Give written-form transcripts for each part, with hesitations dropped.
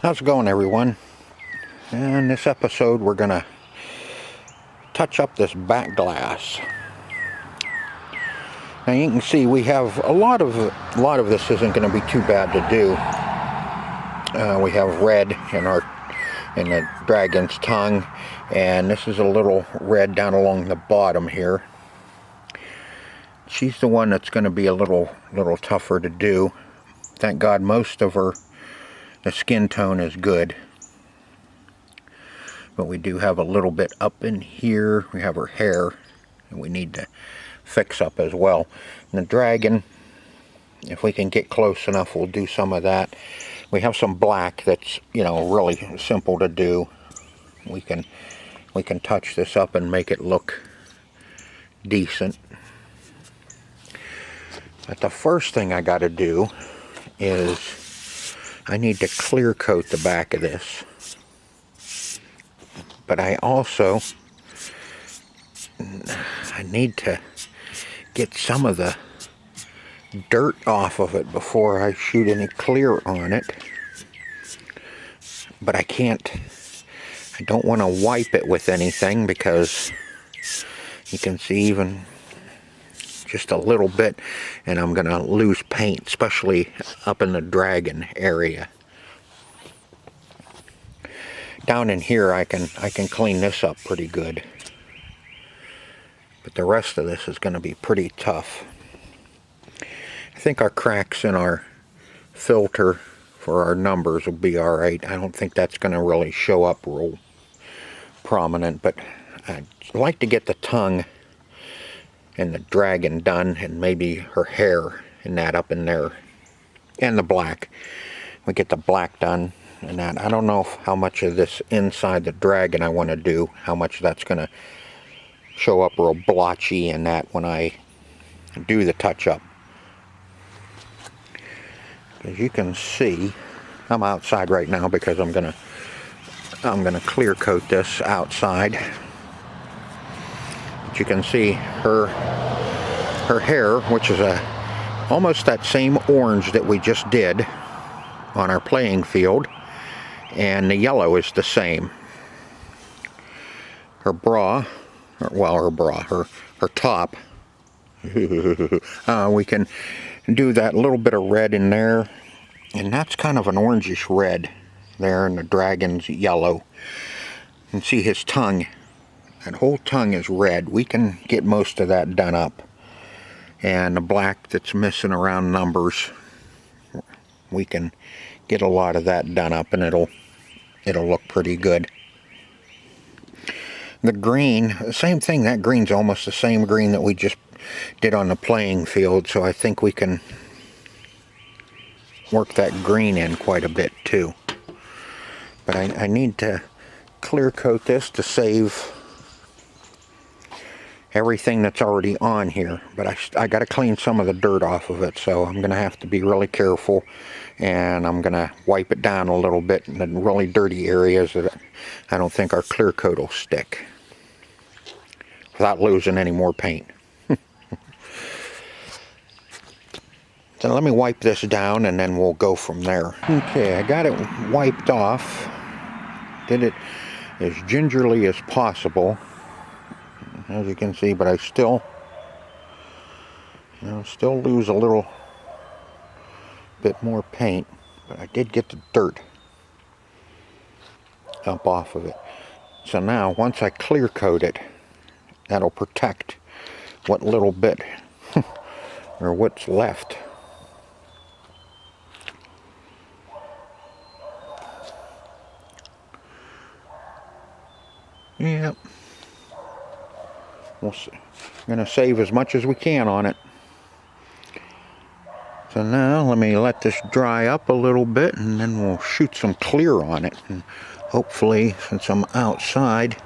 How's it going, everyone? In this episode we're gonna touch up this back glass. Now you can see we have a lot of this isn't going to be too bad to do. We have red in the dragon's tongue, and this is a little red down along the bottom here. She's the one that's going to be a little tougher to do. Thank God most of the skin tone is good. But we do have a little bit up in here. We have her hair, and we need to fix up as well. And the dragon, if we can get close enough, we'll do some of that. We have some black that's, really simple to do. We can touch this up and make it look decent. But the first thing I got to do is I need to clear coat the back of this. But I need to get some of the dirt off of it before I shoot any clear on it. But I don't want to wipe it with anything because you can see even just a little bit and I'm going to lose paint, especially up in the dragon area. Down in here I can clean this up pretty good. But the rest of this is going to be pretty tough. I think our cracks in our filter for our numbers will be alright. I don't think that's going to really show up real prominent, but I'd like to get the tongue and the dragon done, and maybe her hair and that up in there, and the black. We get the black done and that. I don't know how much of this inside the dragon I want to do, how much that's going to show up real blotchy and that when I do the touch-up. As you can see, I'm outside right now because I'm gonna clear coat this outside. But you can see her hair, which is almost that same orange that we just did on our playing field, and the yellow is the same. Her top. We can do that little bit of red in there, and that's kind of an orangish red there, and the dragon's yellow. You can see his tongue. That whole tongue is red. We can get most of that done up, and the black that's missing around numbers, we can get a lot of that done up, and it'll look pretty good. The green, same thing. That green's almost the same green that we just did on the playing field, so I think we can work that green in quite a bit too. But I need to clear coat this to save everything that's already on here, but I got to clean some of the dirt off of it, so I'm going to have to be really careful, and I'm going to wipe it down a little bit in the really dirty areas that I don't think our clear coat will stick without losing any more paint. So let me wipe this down and then we'll go from there. Okay, I got it wiped off. Did it as gingerly as possible, as you can see, but I still lose a little bit more paint, but I did get the dirt up off of it. So now once I clear coat it, that'll protect what little bit or what's left. Yep. I'm going to save as much as we can on it. So now let me let this dry up a little bit, and then we'll shoot some clear on it. And hopefully, since I'm outside,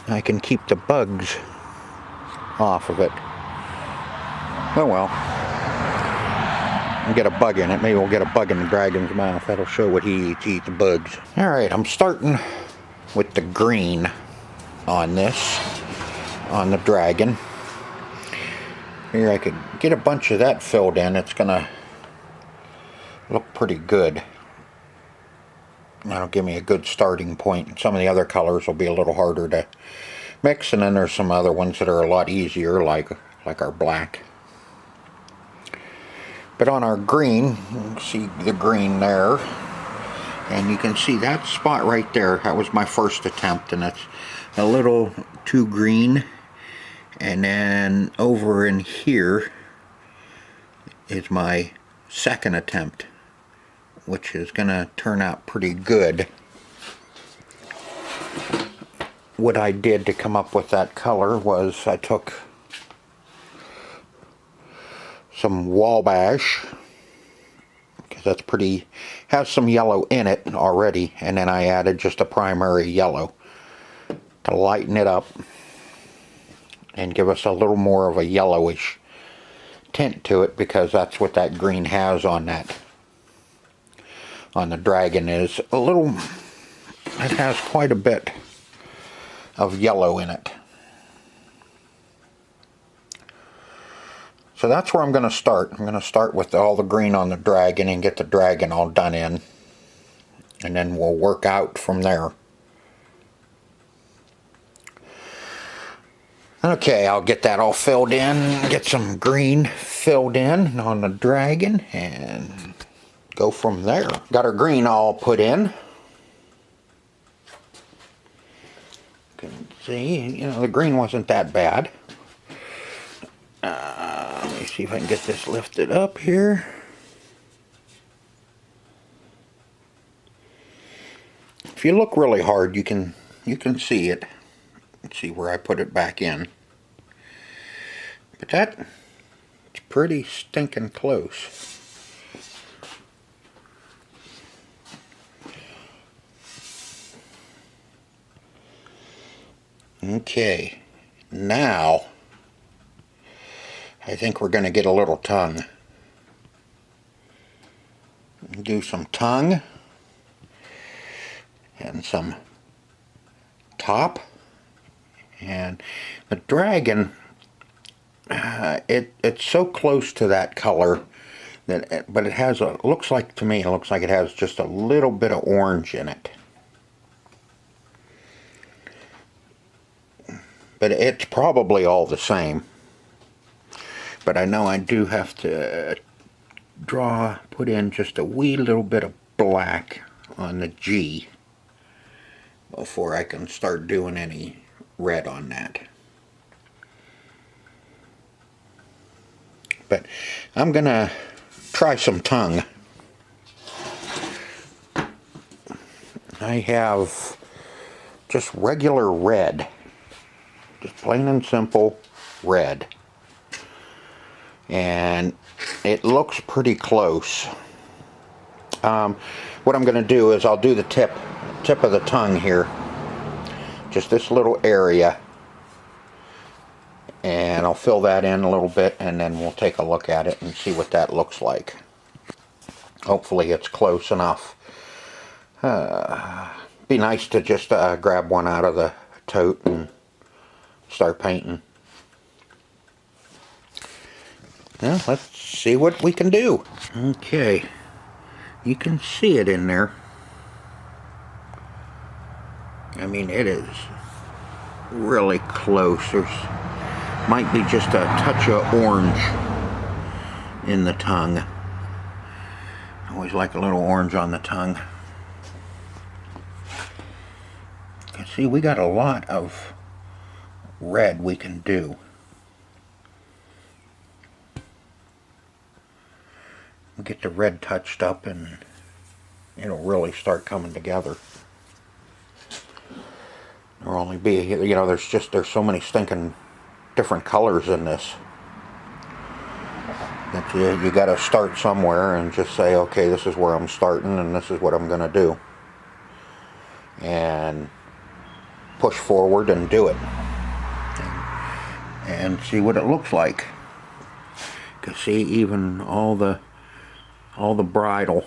I can keep the bugs off of it. Oh well. We'll get a bug in it. Maybe we'll get a bug in the dragon's mouth. That'll show what he eats. He eats bugs. Alright, I'm starting with the green on this, on the dragon. Here I could get a bunch of that filled in. It's gonna look pretty good. That'll give me a good starting point. Some of the other colors will be a little harder to mix, and then there's some other ones that are a lot easier, like our black. But on our green, you can see the green there, and you can see that spot right there. That was my first attempt, and it's a little too green. And then over in here is my second attempt, which is gonna turn out pretty good. What I did to come up with that color was I took some Wabash, because that's pretty, has some yellow in it already, and then I added just a primary yellow to lighten it up and give us a little more of a yellowish tint to it, because that's what that green has on that, on the dragon, is a little, it has quite a bit of yellow in it. So that's where I'm going to start. I'm going to start with all the green on the dragon and get the dragon all done in, and then we'll work out from there. Okay, I'll get that all filled in, get some green filled in on the dragon, and go from there. Got our green all put in. You can see, you know, the green wasn't that bad. Let me see if I can get this lifted up here. If you look really hard, you can see it. Let's see where I put it back in. But that's pretty stinking close. Okay, now I think we're going to get a little tongue. Do some tongue and some top. And the dragon, it's so close to that color that, but it has a, looks like to me, it looks like it has just a little bit of orange in it. But it's probably all the same. But I know I do have to put in just a wee little bit of black on the G before I can start doing any red on that. But I'm gonna try some tongue. I have just regular red, just plain and simple red, and it looks pretty close. What I'm gonna do is I'll do the tip of the tongue here, just this little area, and I'll fill that in a little bit, and then we'll take a look at it and see what that looks like. Hopefully it's close enough. Be nice to just grab one out of the tote and start painting. Now let's see what we can do. Okay, you can see it in there. I mean, it is really close. There's might be just a touch of orange in the tongue. I always like a little orange on the tongue. You can see we got a lot of red we can do. We get the red touched up and it'll really start coming together. There'll only be, you know, there's so many stinking different colors in this that you got to start somewhere and just say, okay, this is where I'm starting and this is what I'm going to do, and push forward and do it and see what it looks like. You can see even all the bridle,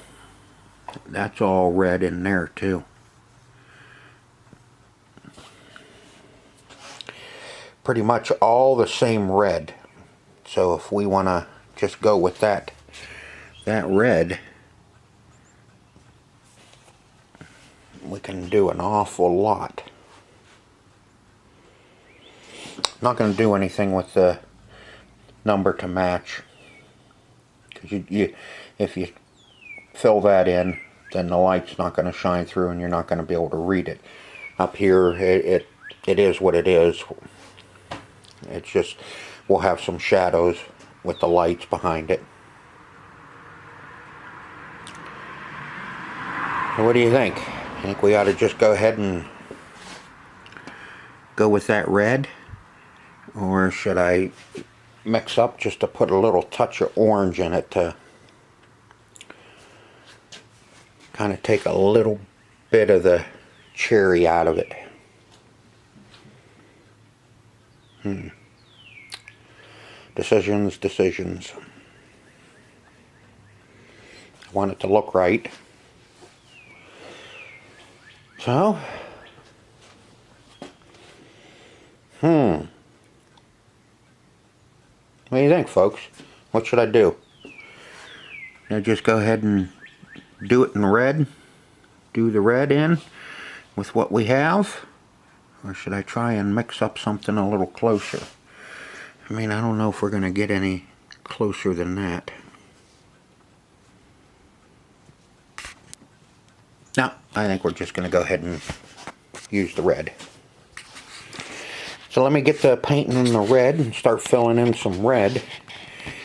that's all red in there too. Pretty much all the same red. So if we want to just go with that red, we can do an awful lot. Not going to do anything with the number to match, because if you fill that in, then the light's not going to shine through and you're not going to be able to read it. Up here, it is what it is. It's just, we'll have some shadows with the lights behind it. So what do you think? I think we ought to just go ahead and go with that red, or should I mix up just to put a little touch of orange in it to kind of take a little bit of the cherry out of it? Decisions. I want it to look right. So, what do you think, folks? What should I do? Should I just go ahead and do it in red? Do the red in with what we have? Or should I try and mix up something a little closer? I mean, I don't know if we're going to get any closer than that. No, I think we're just going to go ahead and use the red. So let me get the painting in the red and start filling in some red.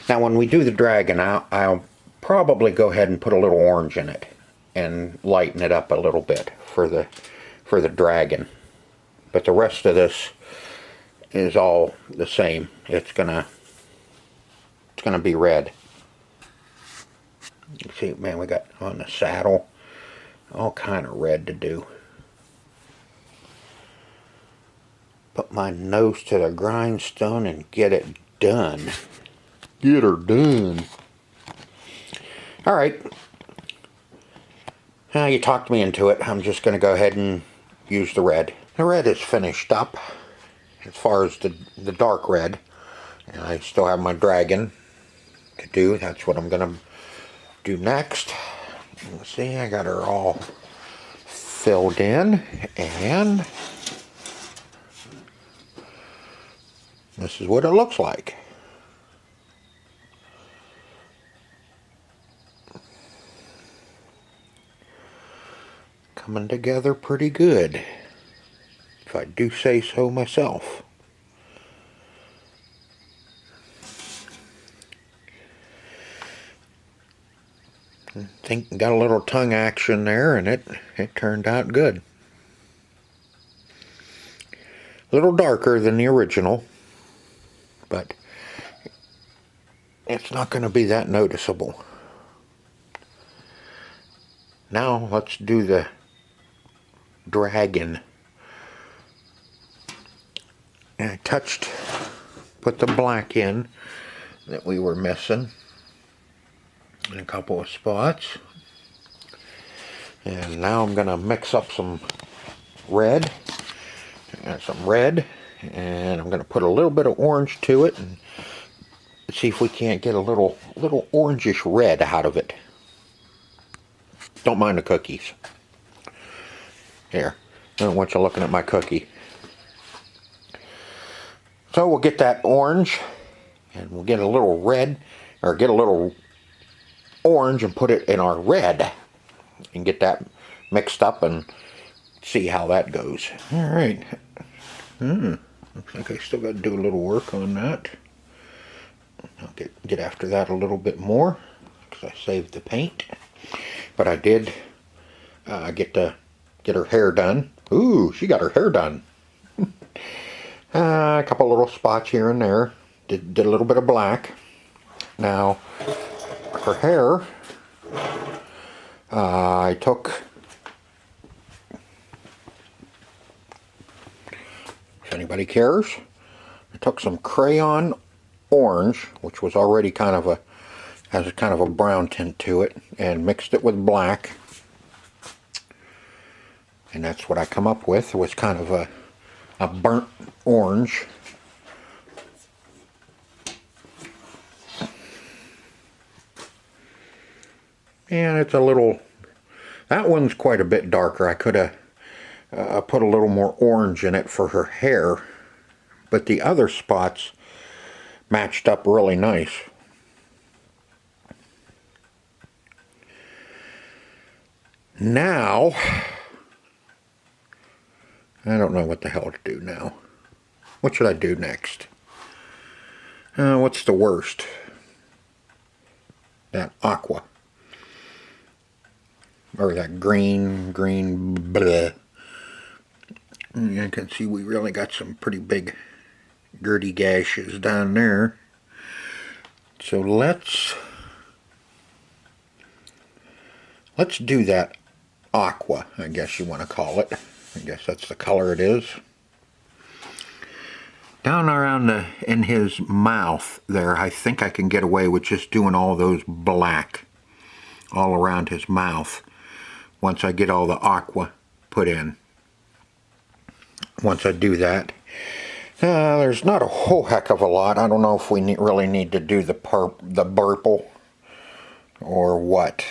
Now when we do the dragon, I'll probably go ahead and put a little orange in it and lighten it up a little bit for the dragon. But the rest of this is all the same. It's gonna be red. You see, man, we got on the saddle all kind of red to do. Put my nose to the grindstone and get it done. Get her done. Alright. Now you talked me into it. I'm just going to go ahead and use the red. The red is finished up as far as the dark red. And I still have my dragon to do. That's what I'm going to do next. Let's see, I got her all filled in, and this is what it looks like. Coming together pretty good, if I do say so myself. I think got a little tongue action there, and it turned out good. A little darker than the original, but it's not going to be that noticeable. Now let's do the dragon. And I put the black in that we were missing in a couple of spots. And now I'm going to mix up some red. And I'm going to put a little bit of orange to it and see if we can't get a little orangish red out of it. Don't mind the cookies. Here, I don't want you looking at my cookie. So we'll get that orange, and we'll get a little red, or get a little orange and put it in our red, and get that mixed up and see how that goes. Alright. Looks like I still got to do a little work on that. I'll get after that a little bit more, because I saved the paint. But I did get her hair done. Ooh, she got her hair done. A couple little spots here and there. Did a little bit of black. Now, her hair, I took, if anybody cares, I took some crayon orange, which was already has a kind of a brown tint to it, and mixed it with black. And that's what I come up with. It was kind of a burnt orange. And it's a little That one's quite a bit darker. I could have put a little more orange in it for her hair, but the other spots matched up really nice. Now, I don't know what the hell to do now. What should I do next? What's the worst? That aqua. Or that green, bleh. You can see we really got some pretty big dirty gashes down there. So let's do that aqua, I guess you want to call it. I guess that's the color it is. Down around in his mouth there, I think I can get away with just doing all those black all around his mouth once I get all the aqua put in. Once I do that, there's not a whole heck of a lot. I don't know if we really need to do the purple or what,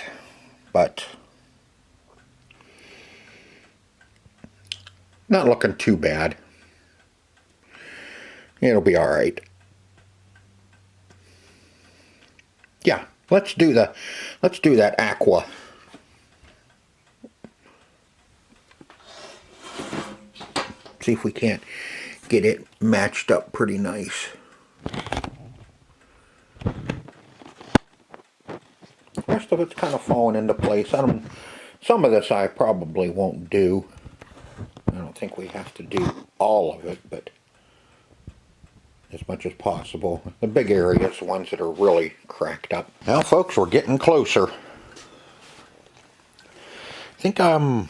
but not looking too bad. It'll be alright. Yeah, let's do that aqua. See if we can't get it matched up pretty nice. The rest of it's kind of falling into place. Some of this I probably won't do. I don't think we have to do all of it, but as much as possible. The big areas, the ones that are really cracked up. Now folks, we're getting closer. I think I'm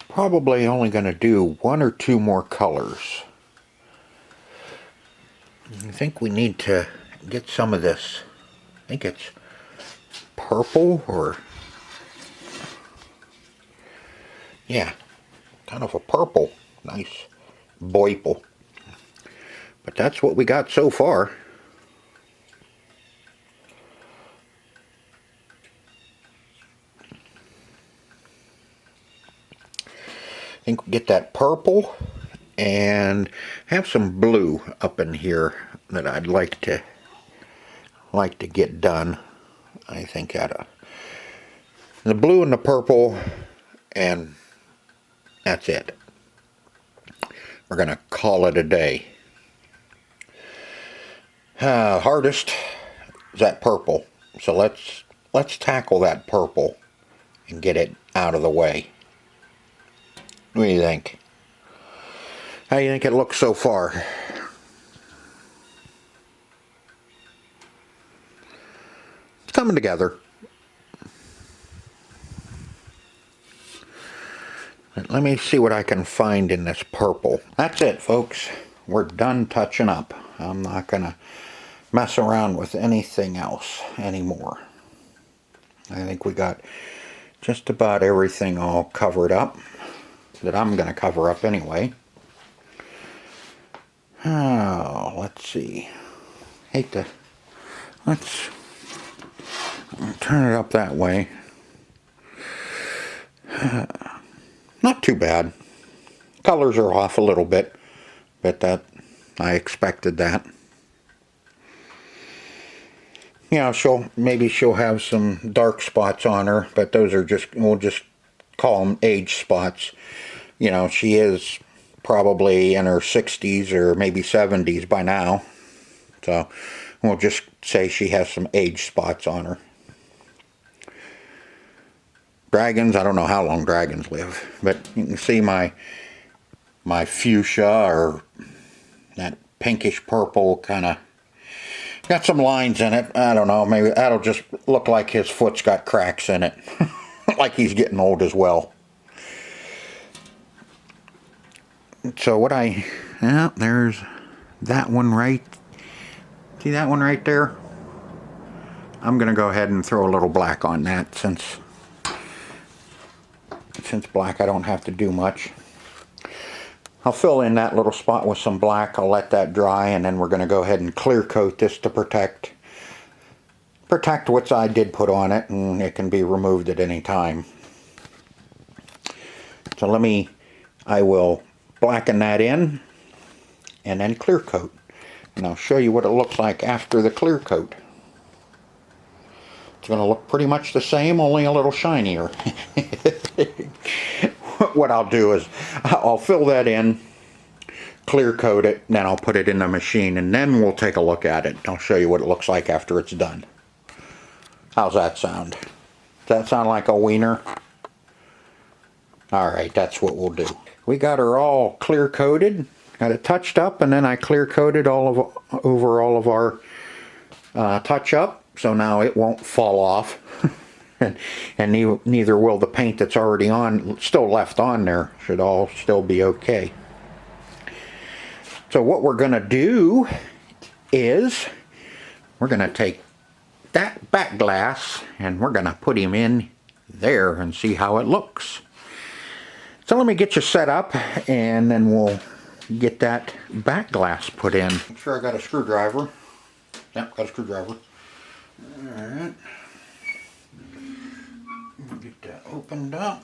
probably only going to do 1 or 2 more colors. I think we need to get some of this. I think it's purple or... yeah, kind of a purple. Nice boiple. But that's what we got so far. I think we get that purple and have some blue up in here that I'd like to get done. I think the blue and the purple, and that's it. We're gonna call it a day. Hardest is that purple, so let's tackle that purple and get it out of the way. What do you think? How do you think it looks so far? It's coming together. Let me see what I can find in this purple. That's it, folks. We're done touching up. I'm not gonna mess around with anything else anymore. I think we got just about everything all covered up that I'm gonna cover up anyway. Oh, let's see. Let's turn it up that way. Not too bad. Colors are off a little bit, but I expected that. Yeah, maybe she'll have some dark spots on her, but those are we'll just call them age spots. You know, she is probably in her 60s or maybe 70s by now. So we'll just say she has some age spots on her. Dragons, I don't know how long dragons live, but you can see my fuchsia, or that pinkish purple, kind of got some lines in it. I don't know, maybe that'll just look like his foot's got cracks in it. Like he's getting old as well. So there's that one right. See that one right there? I'm gonna go ahead and throw a little black on that since black I don't have to do much. I'll fill in that little spot with some black. I'll let that dry, and then we're going to go ahead and clear coat this to protect what I did put on it, and it can be removed at any time. So I will blacken that in and then clear coat. And I'll show you what it looks like after the clear coat. It's going to look pretty much the same, only a little shinier. What I'll do is I'll fill that in, clear coat it, and then I'll put it in the machine, and then we'll take a look at it. I'll show you what it looks like after it's done. How's that sound? Does that sound like a wiener? Alright, that's what we'll do. We got her all clear coated, got it touched up, and then I clear coated over all of our touch up, so now it won't fall off. and neither will the paint that's already still left on there. Should all still be okay. So what we're going to do is we're going to take that back glass and we're going to put him in there and see how it looks. So let me get you set up and then we'll get that back glass put in. Make sure I got a screwdriver. Yep, got a screwdriver. Alright. Get that opened up.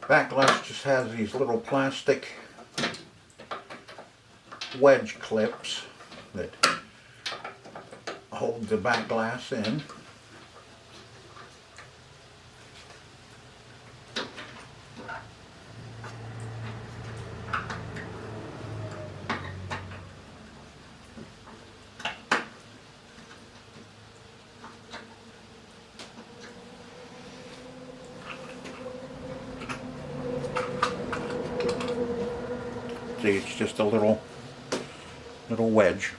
Back glass just has these little plastic wedge clips that hold the back glass in. See, it's just a little wedge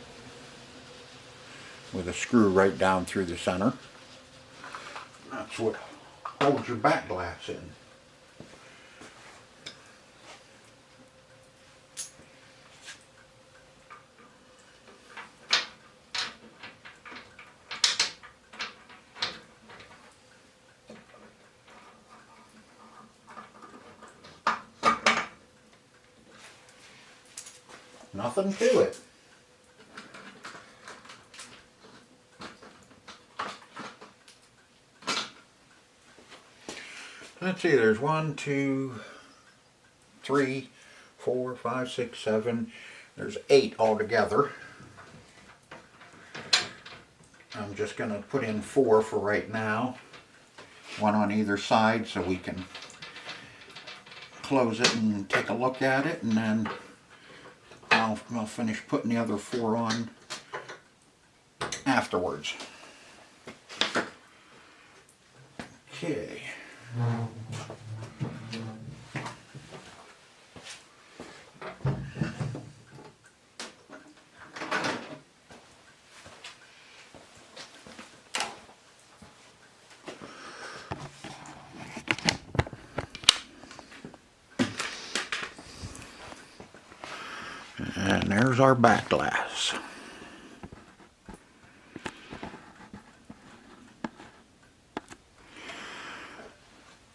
with a screw right down through the center. That's what holds your back glass in. Nothing to it. Let's see, there's 1, 2, 3, 4, 5, 6, 7. There's 8 altogether. I'm just going to put in 4 for right now. 1 on either side so we can close it and take a look at it, and then I'll finish putting the other 4 on afterwards. Okay. And there's our back glass.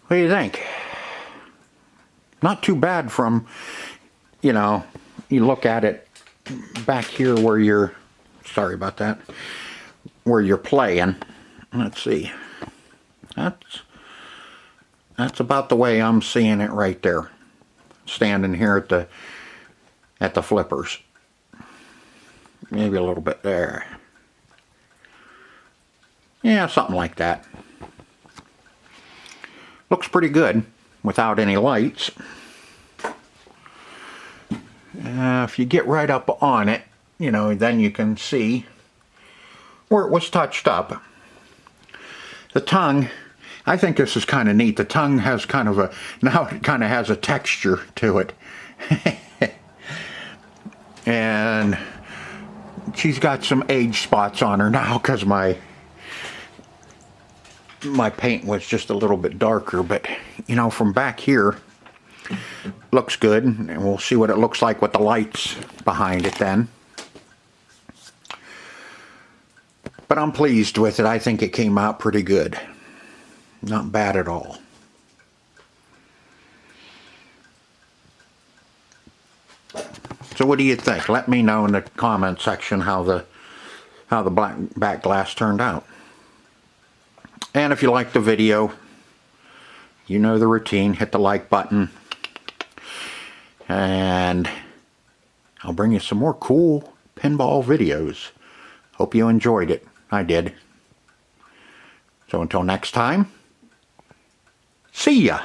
What do you think? Not too bad from, you know, you look at it back here where you're, sorry about that, where you're playing. Let's see. That's about the way I'm seeing it right there. Standing here at the flippers. Maybe a little bit there. Yeah, something like that. Looks pretty good without any lights. If you get right up on it, you know, then you can see where it was touched up. The tongue, I think this is kind of neat. The tongue has kind of now it kind of has a texture to it. And she's got some age spots on her now because my paint was just a little bit darker. But, you know, from back here, looks good. And we'll see what it looks like with the lights behind it then. But I'm pleased with it. I think it came out pretty good. Not bad at all. So what do you think? Let me know in the comment section how the black back glass turned out. And if you like the video, you know the routine. Hit the like button. And I'll bring you some more cool pinball videos. Hope you enjoyed it. I did. So until next time, see ya!